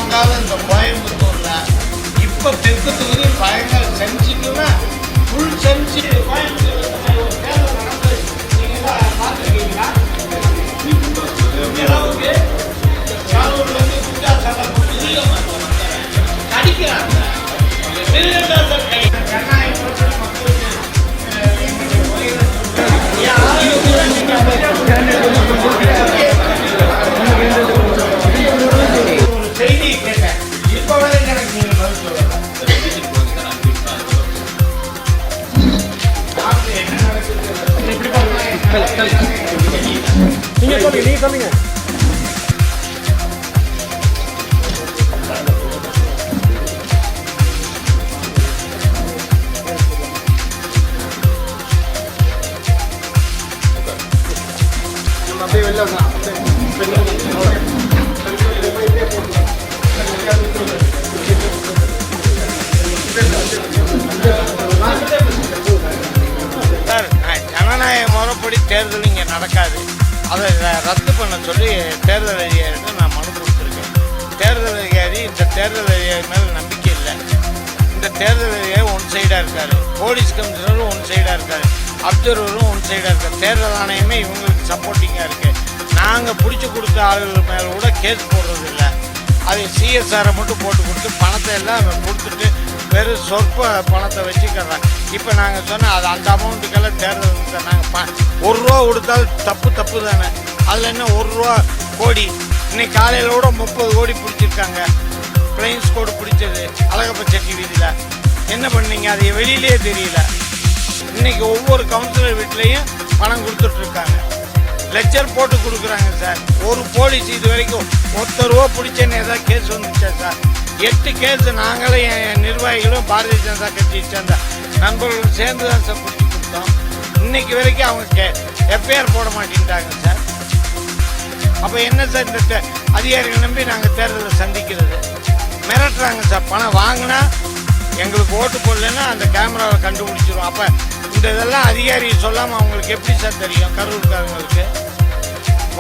வாங்காத இந்த கோயம்புத்தூர்ல இப்ப தெற்கு தொகுதி பயங்கர செஞ்சுக்குன்னா ஃபுல் செஞ்சு கோயம்புத்தூர் நடந்து நீங்க பார்த்துருக்கீங்களா? அளவுக்கு சாலூர்ல இருந்து வித்தியாசம் அடிக்கிறாங்க. ஒரு செய்தி கேட்டேன், இப்ப வரை எனக்கு நீங்க பதில் சொல்லலாம். நீங்க சொல்லுங்க. அப்படியே வெளில சார், ஜனநாயக முறைப்படி தேர்தல் இங்கே நடக்காது. அதை ரத்து பண்ண சொல்லி தேர்தல் அதிகாரிகிட்ட நான் மனு கொடுத்துருக்கேன். தேர்தல் அதிகாரி இந்த தேர்தல் அதிகாரி மேலே நம்பிக்கை இல்லை. இந்த தேர்தல் அதிகாரி ஒன் சைடாக இருக்கார், போலீஸ் கமிஷனரும் ஒன் சைடாக இருக்கார், அப்சர்வரும் ஒன் சைடாக இருக்கார். தேர்தல் ஆணையமே இவங்களுக்கு சப்போர்ட்டிங்காக இருக்குது. நாங்கள் பிடிச்சி கொடுத்த ஆளுகள் மேலே கூட கேஸ் போடுறது இல்லை. அது சிஎஸ்ஆரை மட்டும் போட்டு கொடுத்து பணத்தை எல்லாம் கொடுத்துட்டு வெறும் சொற்ப பணத்தை வச்சுக்கிறாங்க. இப்போ நாங்கள் சொன்னால் அது அந்த அமௌண்ட்டுக்கெல்லாம் தேர்தல் நாங்கள் ₹1 கொடுத்தாலும் தப்பு தானே. அதில் என்ன ₹1 கோடி, இன்னைக்கு காலையில் கூட 30 கோடி பிடிச்சிருக்காங்க. பிளைன்ஸ் கோடு பிடிச்சது அழகப்ப செட்டி வீதியில். என்ன பண்ணீங்க? அது வெளியிலே தெரியல. இன்னைக்கு ஒவ்வொரு கவுன்சிலர் வீட்லேயும் பணம் கொடுத்துட்ருக்காங்க. லெக்சர் போட்டு கொடுக்குறாங்க சார். ஒரு போலீஸ் இது வரைக்கும் ₹1 பிடிச்சேன்னு ஏதாவது கேஸ் வந்துச்சா சார்? 8 கேஸ் நாங்களும் என் நிர்வாகிகளும் பாரதிய ஜனதா கட்சியை சேர்ந்த நண்பர்களும் சேர்ந்து தான் சார் பிடிச்சி கொடுத்தோம். இன்னைக்கு வரைக்கும் அவங்க எஃப்ஐஆர் போட மாட்டேங்கிட்டாங்க சார். அப்போ என்ன சார் இந்த அதிகாரிகள் நம்பி நாங்கள் தேர்தலை சந்திக்கிறது? மிரட்டுறாங்க சார். பணம் வாங்கினா எங்களுக்கு ஓட்டு போடலன்னா அந்த கேமராவை கண்டுபிடிச்சிடும். அப்போ இந்த இதெல்லாம் அதிகாரி சொல்லாமல் அவங்களுக்கு எப்படி சார் தெரியும்? கரூர்காரங்களுக்கு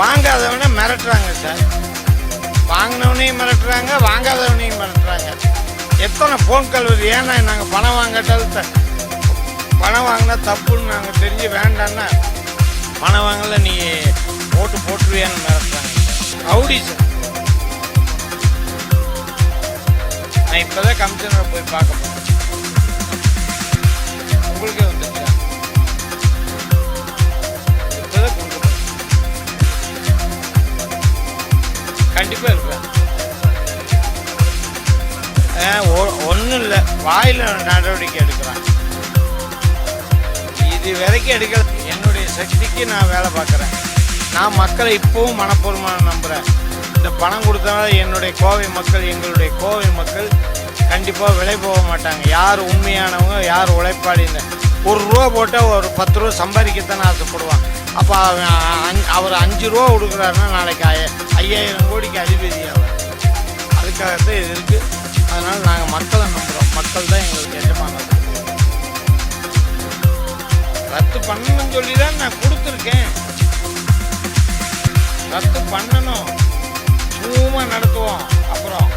வாங்காதவனே மிரட்டுறாங்க சார். வாங்கினவனையும் மிரட்டுறாங்க, வாங்காதவனையும் மிரட்டுறாங்க. எத்தனை ஃபோன் கால் வருது? ஏன்னா நாங்கள் பணம் வாங்கட்டாலும் பணம் வாங்கினா தப்புன்னு நாங்கள் தெரிஞ்சு வேண்டான்னா பணம் வாங்கல நீ ஓட்டு போட்டுருவியான்னு மிரட்டுறாங்க சார். Rowdy sir. நான் இப்போ தான் கமிஷனரை போய் பார்க்க போகிறேன். உங்களுக்கே வந்துச்சா? இப்போதான் கொண்டு போகிறேன். கண்டிப்பாக இருப்பேன். ஒன்றும் இல்லை, வாயில் நடவடிக்கை எடுக்கிறான். இது வரைக்கும் எடுக்கிற என்னுடைய சக்திக்கு நான் வேலை பார்க்குறேன். நான் மக்களை இப்போவும் மனப்பூர்வமாக நம்புகிறேன். இந்த பணம் கொடுத்தனால என்னுடைய கோவை மக்கள், எங்களுடைய கோவை மக்கள் கண்டிப்பாக விலை போக மாட்டாங்க. யார் உண்மையானவங்க, யார் உழைப்பாளின்னு ₹1 போட்டால் ஒரு ₹10 சம்பாதிக்கத்தானே ஆசைப்படுவான். அப்போ அவர் ₹5 கொடுக்குறாருன்னா நாளைக்கு 5000 கோடிக்கு அதிபதி ஆவார். அதுக்காகத்தான் இது இருக்குது. அதனால் நாங்கள் மக்களை நம்புகிறோம். மக்கள் தான் எங்களுக்கு எஜமானது. ரத்து பண்ணணும்னு சொல்லி தான் நான் கொடுத்துருக்கேன். ரத்து பண்ணணும், சும்மா நடத்துவோம். அப்புறம்